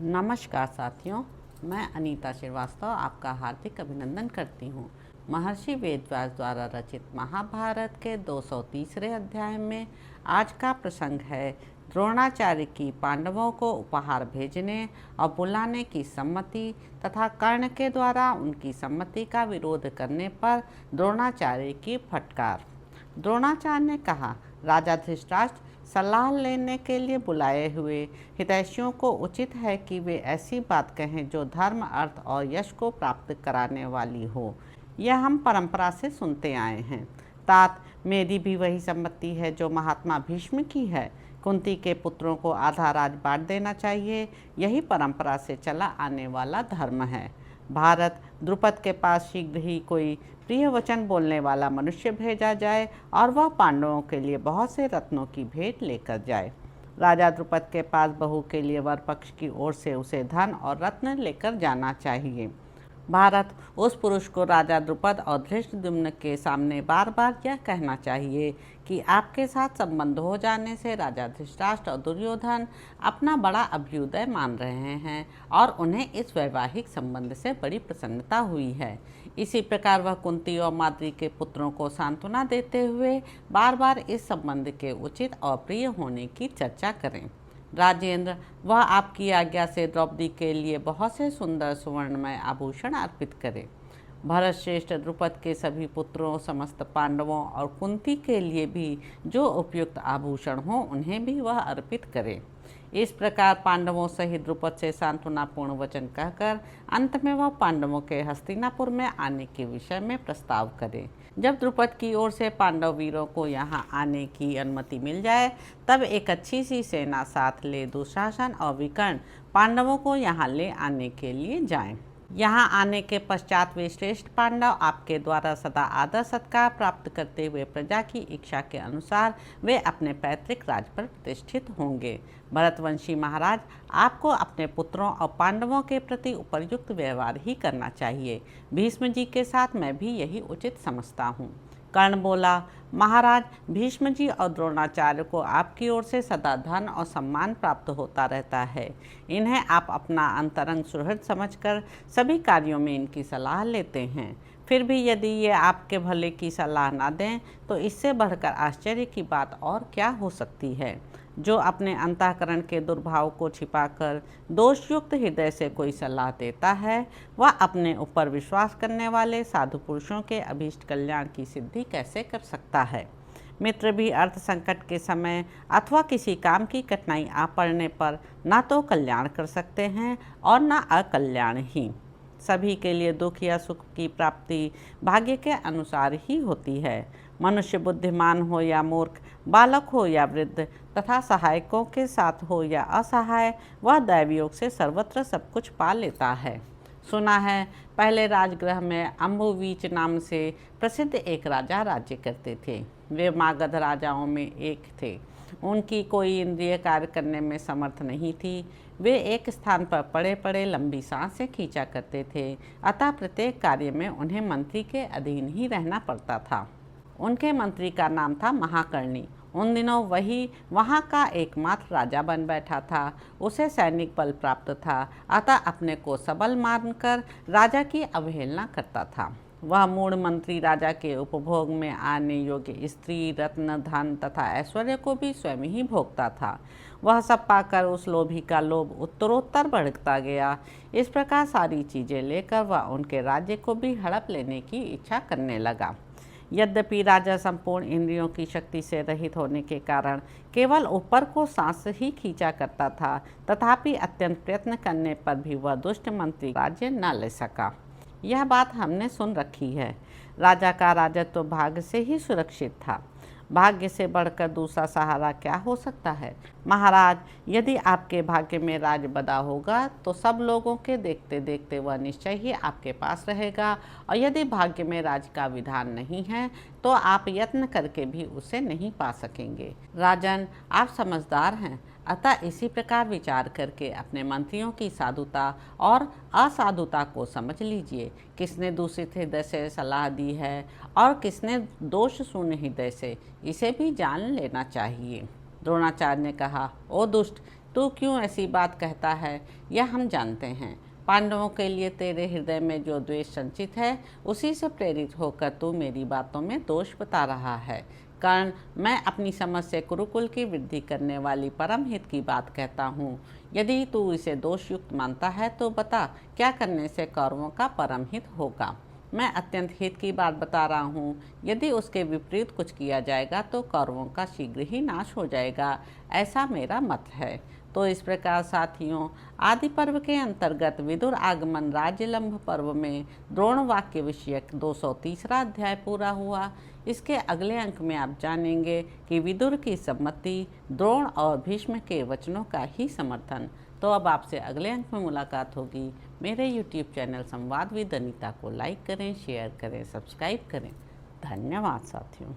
नमस्कार साथियों, मैं अनीता श्रीवास्तव आपका हार्दिक अभिनंदन करती हूँ। महर्षि वेदव्यास द्वारा रचित महाभारत के 230वें अध्याय में आज का प्रसंग है द्रोणाचार्य की पांडवों को उपहार भेजने और बुलाने की सम्मति तथा कर्ण के द्वारा उनकी सम्मति का विरोध करने पर द्रोणाचार्य की फटकार। द्रोणाचार्य ने कहा, राजा धृतराष्ट्र सलाह लेने के लिए बुलाए हुए हितैषियों को उचित है कि वे ऐसी बात कहें जो धर्म, अर्थ और यश को प्राप्त कराने वाली हो। यह हम परंपरा से सुनते आए हैं। तात मेरी भी वही सम्मति है जो महात्मा भीष्म की है। कुंती के पुत्रों को आधा राज बांट देना चाहिए। यही परंपरा से चला आने वाला धर्म है। भारत द्रुपद के पास शीघ्र ही कोई प्रिय वचन बोलने वाला मनुष्य भेजा जाए और वह पांडवों के लिए बहुत से रत्नों की भेंट लेकर जाए। राजा द्रुपद के पास बहू के लिए वर पक्ष की ओर से उसे धन और रत्न लेकर जाना चाहिए। भारत उस पुरुष को राजा द्रुपद और धृष्टद्युम्न के सामने बार बार यह कहना चाहिए कि आपके साथ संबंध हो जाने से राजा धृतराष्ट्र और दुर्योधन अपना बड़ा अभ्युदय मान रहे हैं और उन्हें इस वैवाहिक संबंध से बड़ी प्रसन्नता हुई है। इसी प्रकार वह कुंती और माद्री के पुत्रों को सांत्वना देते हुए बार बार इस संबंध के उचित और प्रिय होने की चर्चा करें। राजेंद्र, वह आपकी आज्ञा से द्रौपदी के लिए बहुत से सुंदर सुवर्णमय आभूषण अर्पित करे। भरत श्रेष्ठ द्रुपद के सभी पुत्रों, समस्त पांडवों और कुंती के लिए भी जो उपयुक्त आभूषण हो उन्हें भी वह अर्पित करे। इस प्रकार पांडवों सहित द्रुपद से सांत्वनापूर्ण वचन कहकर अंत में वह पांडवों के हस्तिनापुर में आने के विषय में प्रस्ताव करे। जब द्रुपद की ओर से पांडव वीरों को यहाँ आने की अनुमति मिल जाए तब एक अच्छी सी सेना साथ ले दुशासन और विकर्ण पांडवों को यहाँ ले आने के लिए जाएं। यहाँ आने के पश्चात वे श्रेष्ठ पांडव आपके द्वारा सदा आदर सत्कार प्राप्त करते हुए प्रजा की इच्छा के अनुसार वे अपने पैतृक राज पर प्रतिष्ठित होंगे। भरतवंशी महाराज, आपको अपने पुत्रों और पांडवों के प्रति उपयुक्त व्यवहार ही करना चाहिए। भीष्म जी के साथ मैं भी यही उचित समझता हूँ। कर्ण बोला, महाराज, भीष्म जी और द्रोणाचार्य को आपकी ओर से सदा धन और सम्मान प्राप्त होता रहता है। इन्हें आप अपना अंतरंग सुहृद समझकर सभी कार्यों में इनकी सलाह लेते हैं। फिर भी यदि ये आपके भले की सलाह ना दें तो इससे बढ़कर आश्चर्य की बात और क्या हो सकती है। जो अपने अंतःकरण के दुर्भाव को छिपाकर दोषयुक्त हृदय से कोई सलाह देता है वह अपने ऊपर विश्वास करने वाले साधु पुरुषों के अभीष्ट कल्याण की सिद्धि कैसे कर सकता है। मित्र भी अर्थ संकट के समय अथवा किसी काम की कठिनाई आ पड़ने पर न तो कल्याण कर सकते हैं और न अकल्याण ही। सभी के लिए दुख या सुख की प्राप्ति भाग्य के अनुसार ही होती है। मनुष्य बुद्धिमान हो या मूर्ख, बालक हो या वृद्ध तथा सहायकों के साथ हो या असहाय, वह दैवयोग से सर्वत्र सब कुछ पा लेता है। सुना है पहले राजगृह में अम्बुवीच नाम से प्रसिद्ध एक राजा राज्य करते थे। वे मागध राजाओं में एक थे। उनकी कोई इंद्रिय कार्य करने में समर्थ नहीं थी। वे एक स्थान पर पड़े पड़े लंबी सांसें खींचा करते थे, अतः प्रत्येक कार्य में उन्हें मंत्री के अधीन ही रहना पड़ता था। उनके मंत्री का नाम था महाकर्णी। उन दिनों वही वहाँ का एकमात्र राजा बन बैठा था। उसे सैनिक बल प्राप्त था, अतः अपने को सबल मानकर राजा की अवहेलना करता था। वह मूढ़ मंत्री राजा के उपभोग में आने योग्य स्त्री, रत्न, धन तथा ऐश्वर्य को भी स्वयं ही भोगता था। वह सब पाकर उस लोभी का लोभ उत्तरोत्तर बढ़ता गया। इस प्रकार सारी चीज़ें लेकर वह उनके राज्य को भी हड़प लेने की इच्छा करने लगा। यद्यपि राजा संपूर्ण इंद्रियों की शक्ति से रहित होने के कारण केवल ऊपर को सांस ही खींचा करता था, तथापि अत्यंत प्रयत्न करने पर भी वह दुष्ट मंत्री राज्य न ले सका। यह बात हमने सुन रखी है। राजा का राजत्व भाग्य से ही सुरक्षित था। भाग्य से बढ़कर दूसरा सहारा क्या हो सकता है। महाराज, यदि आपके भाग्य में राज बदा होगा तो सब लोगों के देखते देखते वह निश्चय ही आपके पास रहेगा, और यदि भाग्य में राज का विधान नहीं है तो आप यत्न करके भी उसे नहीं पा सकेंगे। राजन, आप समझदार हैं, अतः इसी प्रकार विचार करके अपने मंत्रियों की साधुता और असाधुता को समझ लीजिए। किसने दूषित हृदय से सलाह दी है और किसने दोष शून्य हृदय से, इसे भी जान लेना चाहिए। द्रोणाचार्य ने कहा, ओ दुष्ट, तू क्यों ऐसी बात कहता है, यह हम जानते हैं। पांडवों के लिए तेरे हृदय में जो द्वेष संचित है, उसी से प्रेरित होकर तू मेरी बातों में दोष बता रहा है। कर्ण, मैं अपनी समझ से कुरुकुल की वृद्धि करने वाली परम हित की बात कहता हूँ। यदि तू इसे दोषयुक्त मानता है तो बता, क्या करने से कौरवों का परम हित होगा। मैं अत्यंत हित की बात बता रहा हूँ। यदि उसके विपरीत कुछ किया जाएगा तो कौरवों का शीघ्र ही नाश हो जाएगा, ऐसा मेरा मत है। तो इस प्रकार साथियों, आदि पर्व के अंतर्गत विदुर आगमन राज्यलंभ पर्व में द्रोण वाक्य विषयक 230वां अध्याय पूरा हुआ। इसके अगले अंक में आप जानेंगे कि विदुर की सम्मति, द्रोण और भीष्म के वचनों का ही समर्थन। तो अब आपसे अगले अंक में मुलाकात होगी। मेरे YouTube चैनल संवाद विद अनीता को लाइक करें, शेयर करें, सब्सक्राइब करें। धन्यवाद साथियों।